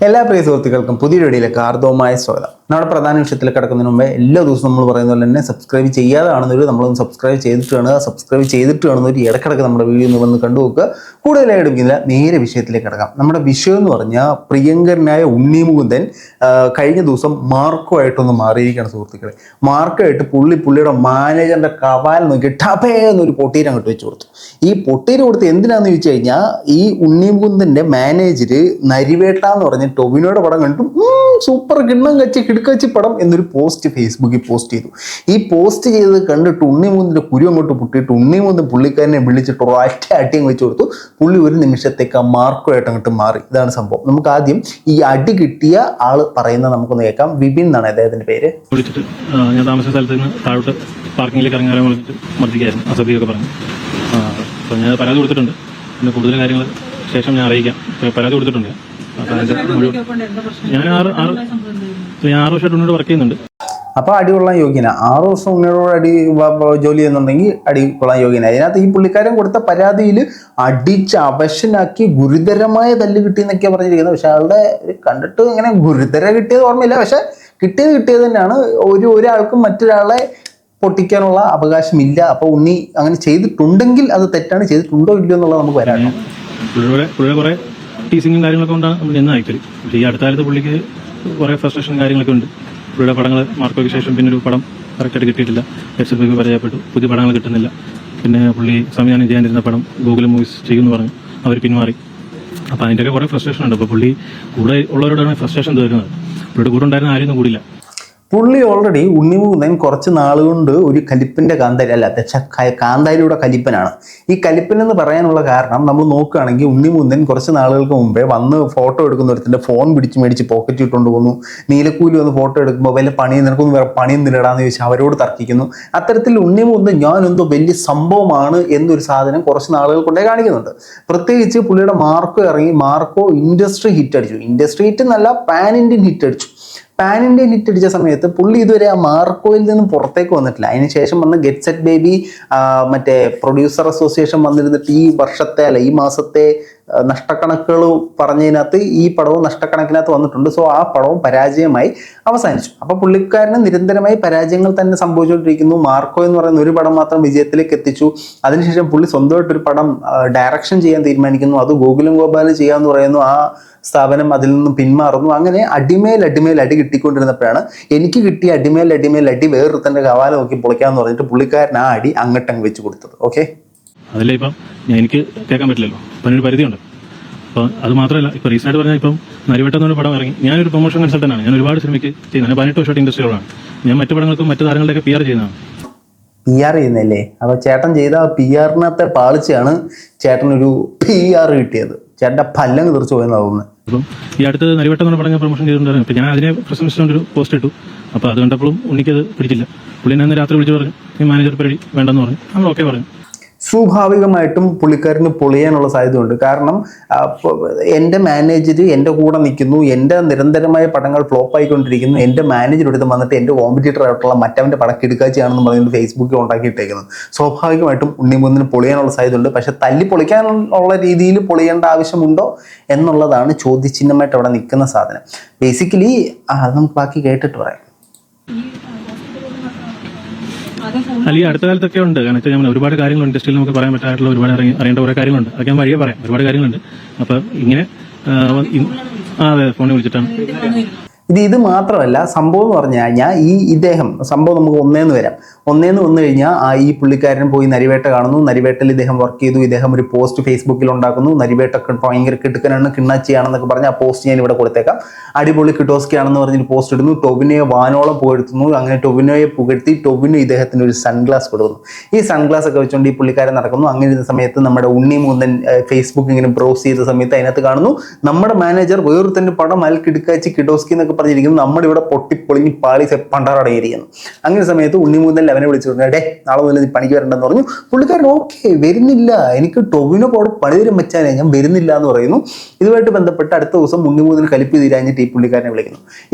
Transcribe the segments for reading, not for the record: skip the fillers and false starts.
എല്ലാ പ്രിയ സുഹൃത്തുക്കൾക്കും പുതിയ വീഡിയോയിലേക്ക് ആർദ്രമായ സ്വാഗതം. നമ്മുടെ പ്രധാന വിഷയത്തിൽ കിടക്കുന്നതിന് മുമ്പേ എല്ലാ ദിവസവും നമ്മൾ പറയുന്ന പോലെ തന്നെ സബ്സ്ക്രൈബ് ചെയ്യാതെ കാണുന്നവർ നമ്മളൊന്ന് സബ്സ്ക്രൈബ് ചെയ്തിട്ട് കാണുന്നവർ ഇടക്കിടക്ക് നമ്മുടെ വീഡിയോ ഒന്ന് വന്ന് കണ്ടുപോക്കുക. കൂടുതലായി എടുക്കില്ല, നേരെ വിഷയത്തിലേക്ക് കിടക്കാം. നമ്മുടെ വിഷയം എന്ന് പറഞ്ഞാൽ പ്രിയങ്കരനായ ഉണ്ണി മുകുന്ദൻ കഴിഞ്ഞ ദിവസം മാർക്കോ ആയിട്ടൊന്ന് മാറിയിരിക്കുകയാണ് സുഹൃത്തുക്കളെ. മാർക്കോ ആയിട്ട് പുള്ളിയുടെ മാനേജറിന്റെ കവാൽ നോക്കി ടപേ എന്നൊരു പൊട്ടീര് അങ്ങോട്ട് വെച്ച് കൊടുത്തു. ഈ പൊട്ടീര് കൊടുത്ത് എന്തിനാന്ന് ചോദിച്ചു കഴിഞ്ഞാൽ, ഈ ഉണ്ണി മുകുന്ദന്റെ മാനേജര് നരിവേട്ട എന്ന് പറഞ്ഞ ടൊവിനോയുടെ പടം കണ്ടു സൂപ്പർ കിണ്ണം കച്ചി കിടക്കച്ചി പടം എന്നൊരു പോസ്റ്റ് ഫേസ്ബുക്കിൽ പോസ്റ്റ് ചെയ്തു. ഈ പോസ്റ്റ് ചെയ്തത് കണ്ടിട്ട് ഉണ്ണി മുകുന്ദന്റെ കുരു അങ്ങോട്ട് പൊട്ടിയിട്ട് ഉണ്ണി മുകുന്ദൻ പുള്ളിക്കാരനെ വിളിച്ചിട്ട് ഒറ്റ അടിയും വെച്ച് കൊടുത്തു. പുള്ളി ഒരു നിമിഷത്തേക്ക് ആ മാർക്കോ ആയിട്ട് അങ്ങോട്ട് മാറി. ഇതാണ് സംഭവം. നമുക്ക് ആദ്യം ഈ അടി കിട്ടിയ ആള് പറയുന്നത് നമുക്കൊന്ന് കേൾക്കാം. വിപിൻ എന്നാണ് അദ്ദേഹത്തിന്റെ പേര്. വിളിച്ചിട്ട് ഞാൻ താമസ സ്ഥലത്ത് നിന്ന് താഴോട്ട് പാർക്കിങ്ങിലേക്ക് ഇറങ്ങാൻ വിളിച്ചിട്ട് മർദ്ദിക്കായിരുന്നു, അസഭ്യമൊക്കെ പറഞ്ഞു. അപ്പോൾ ഞാൻ പരാതി കൊടുത്തിട്ടുണ്ട്. പിന്നെ കൂടുതൽ കാര്യങ്ങൾ ശേഷം ഞാൻ അറിയിക്കാം. പരാതി കൊടുത്തിട്ടുണ്ട്. ഞാൻ 6 വർഷമായിട്ട് ഉണ്ണിയോട് വർക്ക് ചെയ്യുന്നുണ്ട്. അപ്പൊ അടി കൊള്ളാൻ യോഗ്യന. 6 വർഷം ഉണ്ണിയോട് അടി ജോലി ചെയ്യുന്നുണ്ടെങ്കിൽ അടി കൊള്ളാൻ യോഗ്യന. അതിനകത്ത് ഈ പുള്ളിക്കാരൻ കൊടുത്ത പരാതിയിൽ അടിച്ച് അവശനാക്കി ഗുരുതരമായ തല്ല് കിട്ടിയെന്നൊക്കെയാണ് പറഞ്ഞിരിക്കുന്നത്. പക്ഷെ ആളുടെ കണ്ടിട്ട് ഇങ്ങനെ ഗുരുതര കിട്ടിയത് ഓർമ്മയില്ല. പക്ഷെ കിട്ടിയത് തന്നെയാണ്. ഒരാൾക്കും മറ്റൊരാളെ പൊട്ടിക്കാനുള്ള അവകാശമില്ല. അപ്പൊ ഉണ്ണി അങ്ങനെ ചെയ്തിട്ടുണ്ടെങ്കിൽ അത് തെറ്റാണ്, ചെയ്തിട്ടുണ്ടോ ഇല്ലയോ എന്നുള്ളത് നമുക്ക് വരാം. പുള്ളിയുടെ കുറെ ടീസിങ്ങും കാര്യങ്ങളൊക്കെ കൊണ്ടാണ് നമ്മൾ നിന്ന് ആക്ച്വലി. പക്ഷേ ഈ അടുത്ത കാലത്ത് പുള്ളിക്ക് കുറെ ഫ്രസ്ട്രേഷനും കാര്യങ്ങളൊക്കെ ഉണ്ട്. പുള്ളിയുടെ പടങ്ങൾ മാർക്കോയ്ക്ക് ശേഷം പിന്നെ ഒരു പടം കറക്റ്റായിട്ട് കിട്ടിയിട്ടില്ല. എക്സ്പെക്ട് പരാജയപ്പെട്ടു. പുതിയ പടങ്ങൾ കിട്ടുന്നില്ല. പിന്നെ പുള്ളി സംവിധാനം ചെയ്യാനിരുന്ന പടം ഗൂഗിൾ മൂവീസ് ചെയ്യുമെന്ന് പറഞ്ഞു, അവർ പിന്മാറി. അപ്പോൾ അതിൻ്റെയൊക്കെ കുറേ ഫ്രസ്ട്രേഷൻ ഉണ്ട്. അപ്പോൾ പുള്ളി കൂടെ ഉള്ളവരോടാണ് ഫ്രസ്ട്രേഷൻ തീർക്കുന്നത്. പുള്ളിയുടെ കൂടെ ഉണ്ടായിരുന്ന ആരെയൊന്നും കൂടില്ല. പുള്ളി ഓൾറെഡി ഉണ്ണി മുകുന്ദൻ കുറച്ച് നാളുകൊണ്ട് ഒരു കലിപ്പന്റെ കാന്താരി അല്ല, കാന്താരിയുടെ കലിപ്പനാണ്. ഈ കലിപ്പൻ എന്ന് പറയാനുള്ള കാരണം നമ്മൾ നോക്കുകയാണെങ്കിൽ ഉണ്ണി മുകുന്ദൻ കുറച്ച് നാളുകൾക്ക് മുമ്പേ വന്ന് ഫോട്ടോ എടുക്കുന്നവരുടെ ഫോൺ മേടിച്ച് പോക്കറ്റ് ഇട്ടുകൊണ്ട് പോകുന്നു. നീലക്കൂലി വന്ന് ഫോട്ടോ എടുക്കുമ്പോൾ വല്ല നിനക്കൊന്നും വേറെ പണിയൊന്നും ഇടാന്ന് ചോദിച്ചാൽ അവരോട് തർക്കിക്കുന്നു. അത്തരത്തിൽ ഉണ്ണി മുകുന്ദൻ ഞാൻ എന്തോ വലിയ സംഭവമാണ് എന്നൊരു സാധനം കുറച്ച് നാളുകൾ കൊണ്ടേ കാണിക്കുന്നുണ്ട്. പ്രത്യേകിച്ച് പുള്ളിയുടെ മാർക്കോ ഇറങ്ങി. മാർക്കോ ഇൻഡസ്ട്രി ഹിറ്റ് അടിച്ചു. ഇൻഡസ്ട്രി ഹിറ്റ് എന്നല്ല, പാൻ ഇന്ത്യൻ ഹിറ്റ് അടിച്ചു. പാൻ ഇന്ത്യൻ ഹിറ്റ് അടിച്ച സമയത്ത് പുള്ളി ഇതുവരെ ആ മാർക്കോയിൽ നിന്നും പുറത്തേക്ക് വന്നിട്ടില്ല. അതിനുശേഷം വന്ന് ഗെറ്റ് സെറ്റ് ബേബി മറ്റേ പ്രൊഡ്യൂസർ അസോസിയേഷൻ വന്നിരുന്നിട്ട് ഈ മാസത്തെ നഷ്ടക്കണക്കുകൾ പറഞ്ഞതിനകത്ത് ഈ പടവും നഷ്ടക്കണക്കിനകത്ത് വന്നിട്ടുണ്ട്. സോ ആ പടവും പരാജയമായി അവസാനിച്ചു. അപ്പൊ പുള്ളിക്കാരന് നിരന്തരമായി പരാജയങ്ങൾ തന്നെ സംഭവിച്ചുകൊണ്ടിരിക്കുന്നു. മാർക്കോ എന്ന് പറയുന്ന ഒരു പടം മാത്രം വിജയത്തിലേക്ക് എത്തിച്ചു. അതിനുശേഷം പുള്ളി സ്വന്തമായിട്ടൊരു പടം ഡയറക്ഷൻ ചെയ്യാൻ തീരുമാനിക്കുന്നു. അത് ഗോകുലം ഗോപാൽ ചെയ്യാന്ന് പറയുന്നു. ആ സ്ഥാപനം അതിൽ നിന്നും പിന്മാറുന്നു. അങ്ങനെ അടിമേൽ അടി കിട്ടിക്കൊണ്ടിരുന്നപ്പോഴാണ് എനിക്ക് കിട്ടിയ അടിമേൽ അടി വേറൊരു തന്നെ കവാല നോക്കി പൊളിക്കാന്ന് പറഞ്ഞിട്ട് പുള്ളിക്കാരൻ ആ അടി അങ്ങോട്ടങ്ങ് വെച്ച് കൊടുത്തത്. ഓക്കെ, അതല്ലേ ഇപ്പം എനിക്ക് കേൾക്കാൻ പറ്റില്ലല്ലോ. അപ്പം അതിനൊരു പരിധിയുണ്ട്. അപ്പോൾ അത് മാത്രമല്ല, ഇപ്പോൾ റീസെൻ്റായിട്ട് പറഞ്ഞാൽ ഇപ്പം നരിവട്ടം എന്നൊരു പടം ഇറങ്ങി. ഞാനൊരു പ്രൊമോഷൻ കൺസൾട്ടൻ്റാണ്. ഞാൻ ഒരുപാട് സിനിമയ്ക്ക് ചെയ്യുന്നത്. 18 വർഷമായിട്ട് ഇൻഡസ്ട്രികളാണ്. ഞാൻ മറ്റു പടങ്ങൾക്കും മറ്റു താരങ്ങളുടെയൊക്കെ PR ചെയ്യുന്നതാണ്. PR ചെയ്യുന്നല്ലേ? അപ്പോൾ ചേട്ടൻ ചെയ്ത PR-നകത്തെ പാളിച്ചാണ് ചേട്ടനൊരു PR കിട്ടിയത്. ചേട്ടൻ്റെ പല്ലങ്ങ് തെറിച്ചു പോയെന്നാണ് തോന്നുന്നത്. അപ്പം ഈ അടുത്ത് നരിവട്ടം എന്ന് പറഞ്ഞ പ്രൊമോഷൻ ചെയ്തിട്ടുണ്ടായിരുന്നു. അപ്പോൾ ഞാൻ അതിനെ പ്രശംസിച്ചുകൊണ്ടൊരു പോസ്റ്റ് ഇട്ടു. അപ്പോൾ അത് കണ്ടപ്പോഴും ഉണ്ണിക്കത് പിടിച്ചില്ല. പുള്ളി എന്നെ രാത്രി വിളിച്ച് പറഞ്ഞു, ഈ മാനേജർ പരിപാടി വേണ്ടെന്ന് പറഞ്ഞു. നമ്മൾ ഓക്കെ പറഞ്ഞു. സ്വാഭാവികമായിട്ടും പുള്ളിക്കാരന് പൊളിയാനുള്ള സാധ്യതയുണ്ട്. കാരണം എൻ്റെ മാനേജർ എൻ്റെ കൂടെ നിൽക്കുന്നു, എൻ്റെ നിരന്തരമായ പടങ്ങൾ ഫ്ലോപ്പ് ആയിക്കൊണ്ടിരിക്കുന്നു, എൻ്റെ മാനേജർ എടുത്ത് വന്നിട്ട് എൻ്റെ കോമ്പറ്റീറ്റർ ആയിട്ടുള്ള മറ്റവൻ്റെ പടം കിടക്കാച്ചയാണെന്ന് പറഞ്ഞിട്ട് ഫേസ്ബുക്കിൽ ഉണ്ടാക്കിയിട്ടേക്കുന്നത്. സ്വാഭാവികമായിട്ടും ഉണ്ണി മുകുന്ദന് പൊളിയാനുള്ള സാധ്യതയുണ്ട്. പക്ഷെ തല്ലി പൊളിക്കാനുള്ള രീതിയിൽ പൊളിയേണ്ട ആവശ്യമുണ്ടോ എന്നുള്ളതാണ് ചോദ്യചിഹ്നമായിട്ട് അവിടെ നിൽക്കുന്ന സാധനം. ബേസിക്കലി അത് നമുക്ക് ബാക്കി കേട്ടിട്ട് പറയാം. അല്ലെങ്കിൽ അടുത്ത കാലത്തൊക്കെ ഉണ്ട്. കാരണം ഞാൻ ഒരുപാട് കാര്യങ്ങളുണ്ട് ഇൻഡസ്ട്രിയിൽ നമുക്ക് പറയാൻ പറ്റായിട്ടുള്ള ഒരുപാട് അറിയേണ്ട കുറേ കാര്യങ്ങളുണ്ട്. അതൊക്കെ ഞാൻ വഴിയെ പറയാം. ഒരുപാട് കാര്യങ്ങളുണ്ട്. അപ്പം ഇങ്ങനെ അതെ, ഫോണിൽ വിളിച്ചിട്ടാണ്. ഇത് മാത്രമല്ല, സംഭവം എന്ന് പറഞ്ഞു കഴിഞ്ഞാൽ ഇദ്ദേഹം സംഭവം നമുക്ക് ഒന്നേന്ന് വന്നു കഴിഞ്ഞാൽ ഈ പുള്ളിക്കാരൻ പോയി നരിവേട്ട കാണുന്നു. നരിവേട്ടയിൽ ഇദ്ദേഹം വർക്ക് ചെയ്തു. ഇദ്ദേഹം ഒരു പോസ്റ്റ് ഫേസ്ബുക്കിൽ ഉണ്ടാക്കുന്നു. നരിവേട്ടൊക്കെ ഭയങ്കര കിടുക്കനാണ്, കിണ്ണാച്ചിയാണെന്നൊക്കെ പറഞ്ഞ് ആ പോസ്റ്റ് ഞാൻ ഇവിടെ കൊടുത്തേക്കാം. അടിപൊളി കിട്ടോസ്കിയാണെന്ന് പറഞ്ഞൊരു പോസ്റ്റ് ഇടുന്നു. ടൊവിനോയെ വാനോളം പുകഴ്ത്തുന്നു. അങ്ങനെ ടൊവിനോയെ പുകഴ്ത്തി ടൊവിനോ ഇദ്ദേഹത്തിന് ഒരു സൺഗ്ലാസ് കൊടുക്കുന്നു. ഈ സൺഗ്ലാസ് ഒക്കെ വെച്ചുകൊണ്ട് ഈ പുള്ളിക്കാരൻ നടക്കുന്നു. അങ്ങനെ ഇരുന്ന സമയത്ത് നമ്മുടെ ഉണ്ണി മുകുന്ദൻ ഫേസ്ബുക്ക് ഇങ്ങനെ ബ്രൗസ് ചെയ്ത സമയത്ത് അതിനകത്ത് കാണുന്നു നമ്മുടെ മാനേജർ വേറൊരു തന്നെ പടം കിടുക്കാച്ചി കിഡോസ്കി എന്നൊക്കെ പറഞ്ഞിരിക്കുന്നു. നമ്മുടെ ഇവിടെ പൊട്ടിപ്പൊളിഞ്ഞ് പാളി പണ്ടാറടങ്ങിയിരിക്കുന്നു. അങ്ങനെ സമയത്ത് ഉണ്ണി മുകുന്ദൻ അവനെ വിളിച്ചു പറഞ്ഞു, ഡേ നാളെ മുതൽ നീ പണിക്ക് വരണ്ടെന്ന് പറഞ്ഞു. പുള്ളിക്കാരൻ ഓക്കെ വരുന്നില്ല, എനിക്ക് ടൊവിനോ പോടെ പണി തരും വെച്ചാലേ ഞാൻ വരുന്നില്ല എന്ന് പറയുന്നു. ഇതുമായിട്ട് ബന്ധപ്പെട്ട് അടുത്ത ദിവസം ഉണ്ണി മുകുന്ദൻ കലിപ്പ് തീരാഞ്ഞിട്ട് ഈ പുള്ളിക്കാരനെ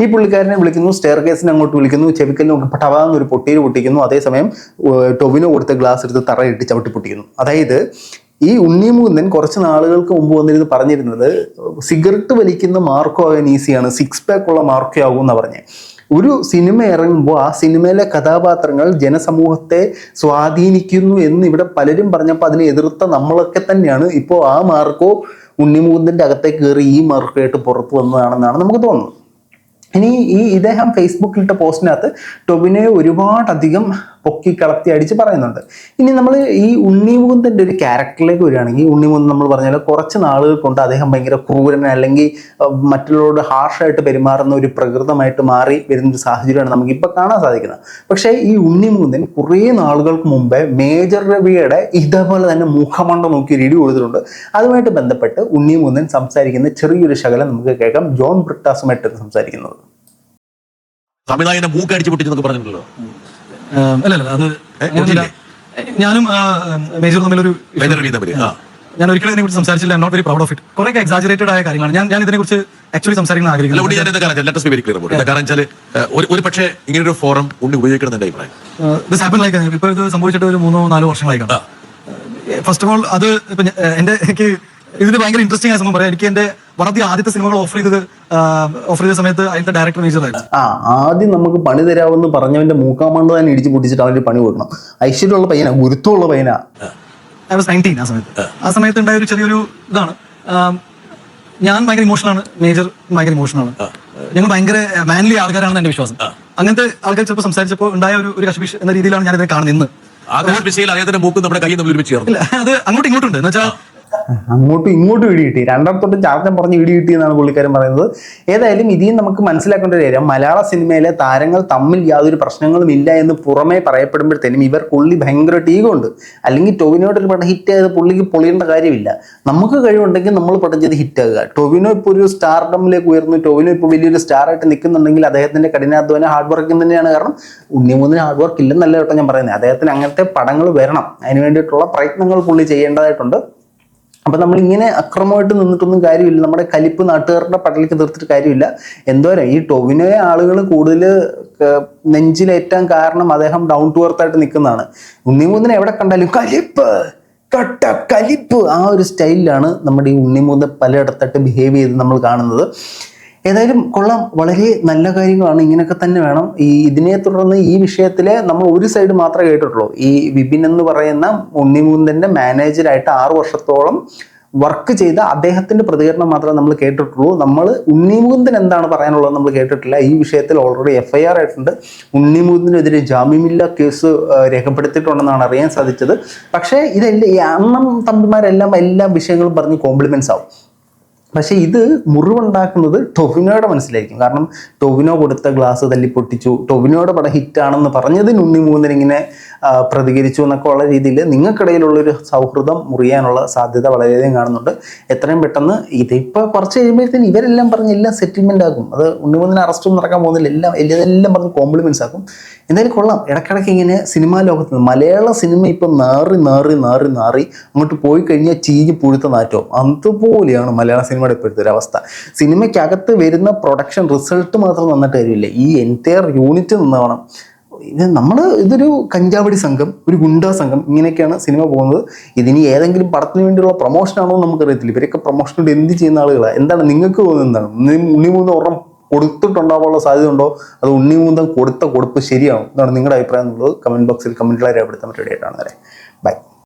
വിളിക്കുന്നു. സ്റ്റെയർ കേസിനെ അങ്ങോട്ട് വിളിക്കുന്നു. ചെവിക്കലിന് പടവാന്ന് ഒരു പൊട്ടീര് പൊട്ടിക്കുന്നു. അതേസമയം ടൊവിനോ കൊടുത്ത ഗ്ലാസ് എടുത്ത് തറയിട്ട് ചവിട്ടി പൊട്ടിക്കുന്നു. അതായത് ഈ ഉണ്ണിമൂന്നൻ കുറച്ച് നാളുകൾക്ക് മുമ്പ് വന്നിരുന്ന് പറഞ്ഞിരുന്നത് സിഗരറ്റ് വലിക്കുന്ന മാർക്കോ ആകാൻ ഈസിയാണ്, 6 പാക്ക് ഉള്ള മാർക്കോ ആകും എന്നാണ് പറഞ്ഞത്. ഒരു സിനിമ ഇറങ്ങുമ്പോൾ ആ സിനിമയിലെ കഥാപാത്രങ്ങൾ ജനസമൂഹത്തെ സ്വാധീനിക്കുന്നു എന്ന് ഇവിടെ പലരും പറഞ്ഞപ്പോൾ അതിനെ എതിർത്ത നമ്മളൊക്കെ തന്നെയാണ് ഇപ്പോൾ ആ മാർക്കോ ഉണ്ണിമൂന്നൻ്റെ അകത്തേക്ക് കയറി ഈ മാർക്കോയായിട്ട് പുറത്തു വന്നതാണെന്നാണ് നമുക്ക് തോന്നുന്നത്. ഇനി ഇദ്ദേഹം ഫേസ്ബുക്കിലിട്ട പോസ്റ്റിനകത്ത് ടൊവിനോയെ ഒരുപാടധികം പൊക്കി കളത്തി അടിച്ച് പറയുന്നുണ്ട്. ഇനി നമ്മൾ ഈ ഉണ്ണിമൂന്നൻ്റെ ഒരു ക്യാരക്ടറിലേക്ക് വരികയാണെങ്കിൽ, ഉണ്ണിമൂന്നൻ നമ്മൾ പറഞ്ഞാൽ കുറച്ച് നാളുകൾ കൊണ്ട് അദ്ദേഹം ഭയങ്കര ക്രൂരൻ അല്ലെങ്കിൽ മറ്റുള്ളവരോട് ഹാർഷായിട്ട് പെരുമാറുന്ന ഒരു പ്രകൃതമായിട്ട് മാറി വരുന്നൊരു സാഹചര്യമാണ് നമുക്കിപ്പോൾ കാണാൻ സാധിക്കുന്നത്. പക്ഷേ ഈ ഉണ്ണിമൂന്നൻ കുറേ നാളുകൾക്ക് മുമ്പേ മേജർ രവിയുടെ ഇതേപോലെ തന്നെ മുഖമണ്ട നോക്കി ഒരു ഇടി കൊടുത്തിട്ടുണ്ട്. അതുമായിട്ട് ബന്ധപ്പെട്ട് ഉണ്ണിമൂന്നൻ സംസാരിക്കുന്ന ചെറിയൊരു ശകലം നമുക്ക് കേൾക്കാം. ജോൺ ബ്രിട്ടാസുമായിട്ട് സംസാരിക്കുന്നത്. സംവിധായകനെ മൂക്കടിച്ച് പൊട്ടിച്ചെന്നൊക്കെ പറഞ്ഞിട്ടുണ്ടല്ലോ. അല്ല അത് ഞാനും മേജർ തമ്മിലൊരു ഞാൻ ഒരിക്കലും ഇതിനെ കുറിച്ച് സംസാരിച്ചില്ല. I am not very proud of it. കുറെ എക്സാജറേറ്റഡ് ആയ കാര്യങ്ങളാണ്. ഞാൻ ഇതിനെ കുറിച്ച് ആക്ച്വലി സംസാരിക്കാൻ ആഗ്രഹിക്കുന്നു. ഒരു പക്ഷേ ഇങ്ങനെ ഒരു ഫോറം ഉണ്ണി ഉപയോഗിക്കണം എന്റെ അഭിപ്രായം. ദിസ് ഹാപ്പൻ ലൈക്ക് ഇപ്പൊ ഇത് സംഭവിച്ചിട്ട് ഒരു 3-4 വർഷങ്ങളായി കാണാം. ഫസ്റ്റ് ഓഫ് ഓൾ അത് ഇപ്പൊ എനിക്ക് ഇതിന് ഭയങ്കര ഇൻട്രസ്റ്റിംഗ് ആയ സംഭവം പറയാം. എനിക്ക് എന്റെ വളരെ ആദ്യത്തെ സിനിമകൾ ഓഫർ ചെയ്ത സമയത്ത് അതിന്റെ ഡയറക്ടർ മേജറായിരുന്നു. ആദ്യം നമുക്ക് പണി തരാമെന്ന് പറഞ്ഞവന്റെ മൂക്കാമണ്ട് തന്നെ ഇടിച്ച് പൊട്ടിച്ചിട്ട് അവന്റെ പണി കൊടുക്കണം. ഐശ്വര്യമുള്ള പയ്യനാ, ഗുരുത്വമുള്ള പയ്യനാ. I was 19 ആ സമയത്ത് ഉണ്ടായ ഒരു ചെറിയൊരു ഇതാണ്. ഞാൻ ഭയങ്കര ഇമോഷണലാണ്, മേജർ ഭയങ്കര ഇമോഷണലാണ്. ഞങ്ങൾ ഭയങ്കര മാൻലി ആൾക്കാരാണെന്ന് എന്റെ വിശ്വാസം. അങ്ങനത്തെ ആൾക്കാർ ചിലപ്പോൾ സംസാരിച്ചപ്പോൾ ഉണ്ടായ ഒരു കശപിശ എന്ന രീതിയിലാണ് ഞാൻ ഇതിനെ കാണുന്നത്. അദ്ദേഹത്തിന്റെ മൂക്കും നമ്മുടെ കയ്യിൽ തമ്മിൽ ഒരുമിച്ച് ചേർന്നു. അത് അങ്ങോട്ടും ഇങ്ങോട്ടും ഉണ്ട് എന്ന് വെച്ചാൽ അങ്ങോട്ടും ഇങ്ങോട്ടും ഇടി കിട്ടി, രണ്ടിടത്തോട്ടും ചാർജം പറഞ്ഞ് ഇടി കിട്ടി എന്നാണ് പുള്ളിക്കാരൻ പറയുന്നത്. ഏതായാലും ഇതിൽ നമുക്ക് മനസ്സിലാക്കേണ്ട ഒരു കാര്യം, മലയാള സിനിമയിലെ താരങ്ങൾ തമ്മിൽ യാതൊരു പ്രശ്നങ്ങളും ഇല്ല എന്ന് പുറമേ പറയപ്പെടുമ്പോഴത്തേനും ഇവർക്കുള്ളി ഭയങ്കരമായിട്ട് ഈഗോ ഉണ്ട്. അല്ലെങ്കിൽ ടൊവിനോയുടെ ഒരു പടം ഹിറ്റ് ആയത് പുള്ളിക്ക് പൊളിയേണ്ട കാര്യമില്ല. നമുക്ക് കഴിവുണ്ടെങ്കിൽ നമ്മൾ പടം ചെയ്ത് ഹിറ്റാകുക. ടൊവിനോ ഇപ്പോൾ ഒരു സ്റ്റാർഡമിലേക്ക് ഉയർന്നു, ടൊവിനോ ഇപ്പോൾ വലിയൊരു സ്റ്റാറായിട്ട് നിൽക്കുന്നുണ്ടെങ്കിൽ അദ്ദേഹത്തിന്റെ കഠിനാധ്വാനം ഹാർഡ് വർക്കിംഗ് തന്നെയാണ്. കാരണം ഉണ്ണിമൂന്നിന് ഹാർഡ് വർക്ക് ഇല്ലെന്നല്ല കേട്ടോ ഞാൻ പറയുന്നത്. അദ്ദേഹത്തിന് അങ്ങനത്തെ പടങ്ങൾ വരണം, അതിന് വേണ്ടിയിട്ടുള്ള പ്രയത്നങ്ങൾ പുള്ളി ചെയ്യേണ്ടതായിട്ടുണ്ട്. അപ്പം നമ്മളിങ്ങനെ അക്രമമായിട്ട് നിന്നിട്ടൊന്നും കാര്യമില്ല. നമ്മുടെ കലിപ്പ് നാട്ടുകാരുടെ പടലേക്ക് തീർത്തിട്ട് കാര്യമില്ല. എന്തോരം ഈ ടൊവിനോയെ ആളുകൾ കൂടുതൽ നെഞ്ചിലേറ്റാൻ കാരണം അദ്ദേഹം ഡൗൺ ടു എർത്ത് ആയിട്ട് നിൽക്കുന്നതാണ്. ഉണ്ണിമൂന്നിനെ എവിടെ കണ്ടാലും കലിപ്പ്, കട്ട കലിപ്പ്, ആ ഒരു സ്റ്റൈലിലാണ് നമ്മുടെ ഈ ഉണ്ണിമൂന്ന് പലയിടത്തായിട്ട് ബിഹേവ് ചെയ്ത് നമ്മൾ കാണുന്നത്. ഏതായാലും കൊള്ളാം, വളരെ നല്ല കാര്യങ്ങളാണ്. ഇങ്ങനെയൊക്കെ തന്നെ വേണം. ഇതിനെ തുടർന്ന് ഈ വിഷയത്തിൽ നമ്മൾ ഒരു സൈഡ് മാത്രമേ കേട്ടിട്ടുള്ളൂ. ഈ വിപിൻ എന്ന് പറയുന്ന ഉണ്ണിമൂന്നൻ്റെ മാനേജറായിട്ട് 6 വർഷത്തോളം വർക്ക് ചെയ്ത അദ്ദേഹത്തിന്റെ പ്രതികരണം മാത്രമേ നമ്മൾ കേട്ടിട്ടുള്ളൂ. നമ്മൾ ഉണ്ണിമൂന്നൻ എന്താണ് പറയാനുള്ളത് നമ്മൾ കേട്ടിട്ടില്ല. ഈ വിഷയത്തിൽ ഓൾറെഡി FIR ആയിട്ടുണ്ട്. ഉണ്ണിമൂന്നനെതിരെ ജാമ്യമില്ലാ കേസ് രേഖപ്പെടുത്തിയിട്ടുണ്ടെന്നാണ് അറിയാൻ സാധിച്ചത്. പക്ഷേ ഇതെല്ലാം ഈ അണ്ണം തമ്പിമാരെല്ലാം എല്ലാ വിഷയങ്ങളും പറഞ്ഞ് കോംപ്ലിമെന്റ്സ് ആവും. പക്ഷേ ഇത് മുറിവുണ്ടാക്കുന്നത് ടൊവിനോയുടെ മനസ്സിലായിരിക്കും. കാരണം ടൊവിനോ കൊടുത്ത ഗ്ലാസ് തല്ലി പൊട്ടിച്ചു, ടൊവിനോയുടെ പടം ഹിറ്റാണെന്ന് പറഞ്ഞതിന് ഉണ്ണിമൂന്നൻ ഇങ്ങനെ പ്രതികരിച്ചു എന്നൊക്കെ ഉള്ള രീതിയിൽ നിങ്ങൾക്കിടയിലുള്ളൊരു സൗഹൃദം മുറിയാനുള്ള സാധ്യത വളരെയധികം കാണുന്നുണ്ട്. എത്രയും പെട്ടെന്ന് ഇതിപ്പോൾ കുറച്ച് കഴിയുമ്പോഴത്തേന് ഇവരെല്ലാം പറഞ്ഞ് എല്ലാം സെറ്റിൽമെൻ്റ് ആക്കും. അത് ഉണ്ണിമൂന്നിന് അറസ്റ്റൊന്നും നടക്കാൻ പോകുന്നില്ല, എല്ലാം പറഞ്ഞ് കോംപ്ലിമെൻറ്റ്സ് ആക്കും. എന്തായാലും കൊള്ളാം. ഇടയ്ക്കിടയ്ക്ക് ഇങ്ങനെ സിനിമാ ലോകത്ത് മലയാള സിനിമ ഇപ്പം നാറി അങ്ങോട്ട് പോയി കഴിഞ്ഞാൽ ചീഞ്ഞ് പുഴുത്ത നാറ്റവും അതുപോലെയാണ് മലയാള സിനിമയുടെ ഇപ്പോഴത്തെ ഒരു അവസ്ഥ. സിനിമയ്ക്കകത്ത് വരുന്ന പ്രൊഡക്ഷൻ റിസൾട്ട് മാത്രം നന്നിട്ട് കാര്യമില്ല, ഈ എൻറ്റയർ യൂണിറ്റ് നിന്നോണം. ഇതൊരു കഞ്ചാവടി സംഘം, ഒരു ഗുണ്ടാ സംഘം, ഇങ്ങനെയൊക്കെയാണ് സിനിമ പോകുന്നത്. ഇതിനി ഏതെങ്കിലും പടത്തിന് വേണ്ടിയുള്ള പ്രൊമോഷനാണോ നമുക്കറിയത്തില്ല. ഇവരൊക്കെ പ്രൊമോഷൻ കൊണ്ട് എന്ത് ചെയ്യുന്ന ആളുകളാണ്? എന്താണ് നിങ്ങൾക്ക് തോന്നുന്നത്? എന്താണ് ഉണ്ണിമൂന്ന് ഒരെണ്ണം കൊടുത്തിട്ടുണ്ടാവാനുള്ള സാധ്യത ഉണ്ടോ? അത് ഉണ്ണിമൂന്നൻ കൊടുത്ത കൊടുപ്പ് ശരിയാവും? എന്താണ് നിങ്ങളുടെ അഭിപ്രായം എന്നുള്ളത് കമന്റ് ബോക്സിൽ കമന്റുകളായി രേഖപ്പെടുത്താൻ റെഡി ആയിട്ടാണ്. ബൈ.